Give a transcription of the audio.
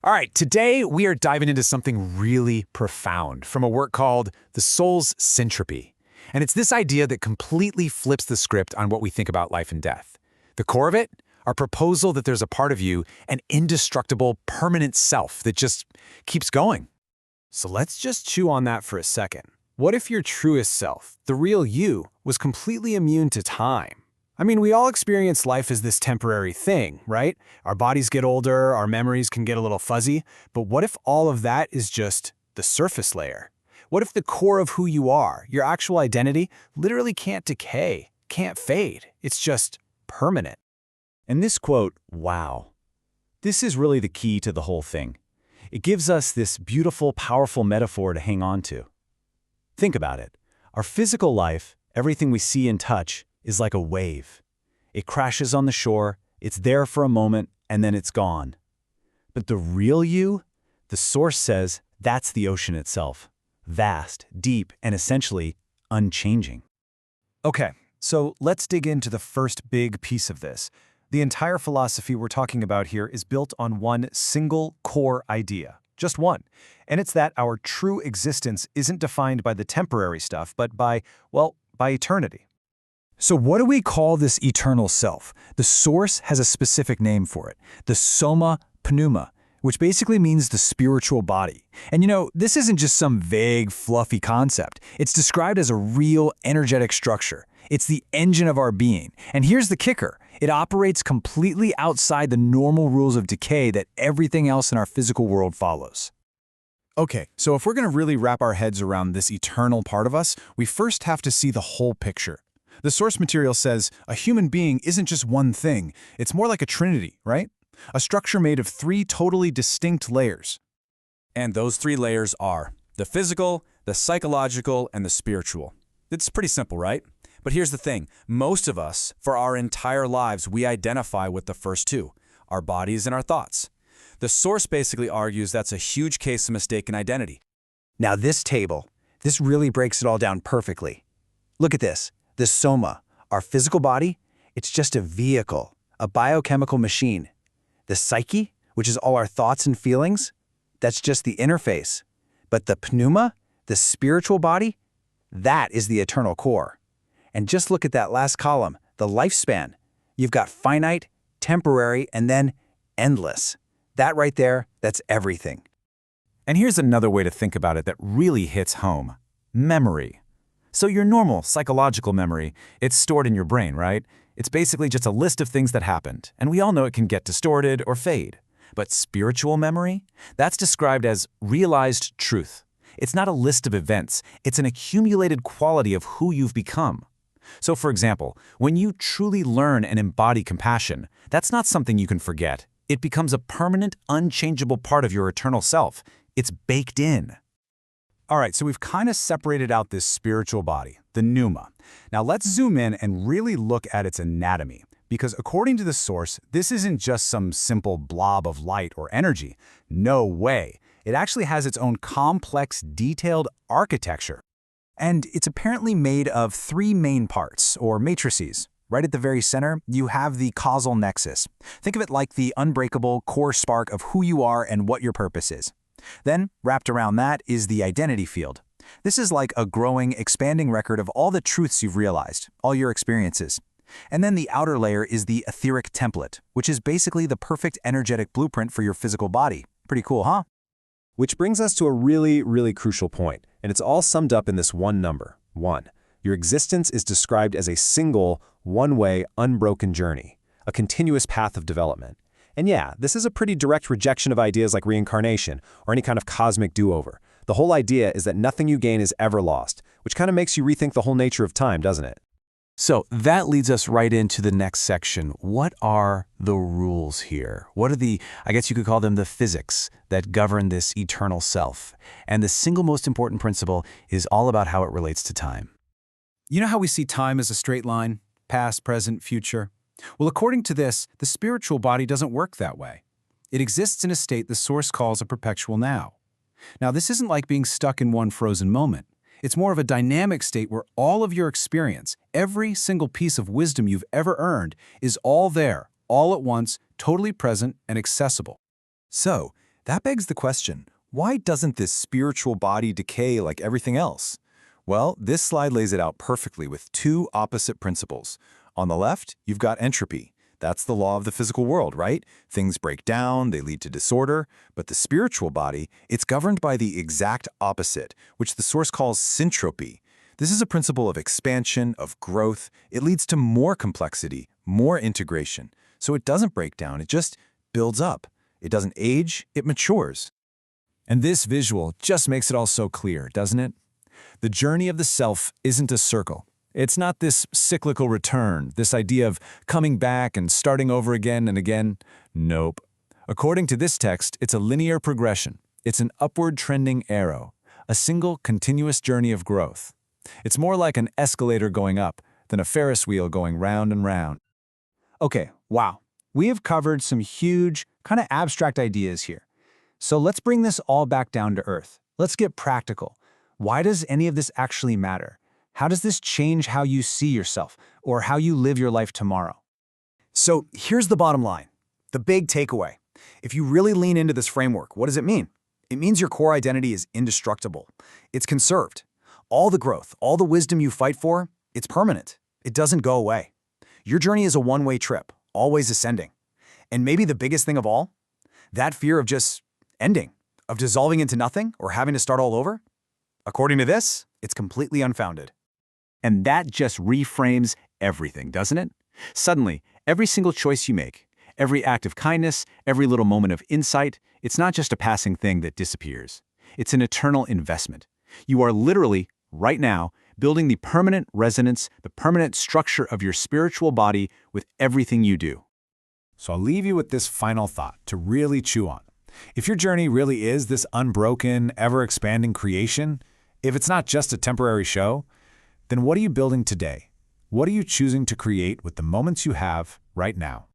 All right, today we are diving into something really profound from a work called The Soul'S Syntropy. And it's this idea that completely flips the script on what we think about life and death. The core of it, our proposal that there's a part of you, an indestructible, permanent self that just keeps going. So let's just chew on that for a second. What if your truest self, the real you, was completely immune to time? I mean, we all experience life as this temporary thing, right? Our bodies get older, our memories can get a little fuzzy, but what if all of that is just the surface layer? What if the core of who you are, your actual identity, literally can't decay, can't fade? It's just permanent. And this quote, wow, this is really the key to the whole thing. It gives us this beautiful, powerful metaphor to hang on to. Think about it. Our physical life, everything we see and touch, is like a wave. It crashes on the shore, it's there for a moment, and then it's gone. But the real you, the source says that's the ocean itself. Vast, deep, and essentially unchanging. Okay, so let's dig into the first big piece of this. The entire philosophy we're talking about here is built on one single core idea. Just one. And it's that our true existence isn't defined by the temporary stuff, but by eternity. So what do we call this eternal self? The source has a specific name for it, the soma pneuma, which basically means the spiritual body. And this isn't just some vague, fluffy concept. It's described as a real, energetic structure. It's the engine of our being. And here's the kicker. It operates completely outside the normal rules of decay that everything else in our physical world follows. Okay, so if we're going to really wrap our heads around this eternal part of us, we first have to see the whole picture. The source material says a human being isn't just one thing. It's more like a trinity, right? A structure made of three totally distinct layers. And those three layers are the physical, the psychological, and the spiritual. It's pretty simple, right? But here's the thing. Most of us, for our entire lives, we identify with the first two, our bodies and our thoughts. The source basically argues that's a huge case of mistaken identity. Now this really breaks it all down perfectly. Look at this. The soma, our physical body, it's just a vehicle, a biochemical machine. The psyche, which is all our thoughts and feelings, that's just the interface. But the pneuma, the spiritual body, that is the eternal core. And just look at that last column, the lifespan. You've got finite, temporary, and then endless. That right there, that's everything. And here's another way to think about it that really hits home. Memory. So your normal psychological memory, it's stored in your brain, right? It's basically just a list of things that happened, and we all know it can get distorted or fade. But spiritual memory? That's described as realized truth. It's not a list of events, it's an accumulated quality of who you've become. So for example, when you truly learn and embody compassion, that's not something you can forget. It becomes a permanent, unchangeable part of your eternal self. It's baked in. All right, so we've kind of separated out this spiritual body, the pneuma. Now let's zoom in and really look at its anatomy, because according to the source, this isn't just some simple blob of light or energy. No way. It actually has its own complex, detailed architecture. And it's apparently made of three main parts, or matrices. Right at the very center, you have the causal nexus. Think of it like the unbreakable core spark of who you are and what your purpose is. Then, wrapped around that is the identity field. This is like a growing, expanding record of all the truths you've realized, all your experiences. And then the outer layer is the etheric template, which is basically the perfect energetic blueprint for your physical body. Pretty cool, huh? Which brings us to a really, really crucial point, and it's all summed up in this one number, 1. Your existence is described as a single, one-way, unbroken journey, a continuous path of development. And yeah, this is a pretty direct rejection of ideas like reincarnation or any kind of cosmic do-over. The whole idea is that nothing you gain is ever lost, which kind of makes you rethink the whole nature of time, doesn't it? So that leads us right into the next section. What are the rules here? What are I guess you could call them the physics that govern this eternal self? And the single most important principle is all about how it relates to time. You know how we see time as a straight line? Past, present, future? Well, according to this, the spiritual body doesn't work that way. It exists in a state the source calls a perpetual now. Now, this isn't like being stuck in one frozen moment. It's more of a dynamic state where all of your experience, every single piece of wisdom you've ever earned, is all there, all at once, totally present and accessible. So, That begs the question, why doesn't this spiritual body decay like everything else? Well, this slide lays it out perfectly with two opposite principles. On the left, you've got entropy. That's the law of the physical world, right? Things break down, they lead to disorder. But the spiritual body, it's governed by the exact opposite, which the source calls syntropy. This is a principle of expansion, of growth. It leads to more complexity, more integration. So it doesn't break down, it just builds up. It doesn't age, it matures. And this visual just makes it all so clear, doesn't it? The journey of the self isn't a circle. It's not this cyclical return, this idea of coming back and starting over again and again. Nope. According to this text, it's a linear progression. It's an upward trending arrow, a single continuous journey of growth. It's more like an escalator going up than a Ferris wheel going round and round. Okay, wow. We have covered some huge, kind of abstract ideas here. So let's bring this all back down to earth. Let's get practical. Why does any of this actually matter? How does this change how you see yourself or how you live your life tomorrow? So here's the bottom line, the big takeaway. If you really lean into this framework, what does it mean? It means your core identity is indestructible. It's conserved. All the growth, all the wisdom you fight for, it's permanent. It doesn't go away. Your journey is a one-way trip, always ascending. And maybe the biggest thing of all, that fear of just ending, of dissolving into nothing or having to start all over, according to this, it's completely unfounded. And that just reframes everything, doesn't it? Suddenly, every single choice you make, every act of kindness, every little moment of insight, it's not just a passing thing that disappears. It's an eternal investment. You are literally, right now, building the permanent resonance, the permanent structure of your spiritual body with everything you do. So I'll leave you with this final thought to really chew on. If your journey really is this unbroken, ever-expanding creation, if it's not just a temporary show, then what are you building today? What are you choosing to create with the moments you have right now?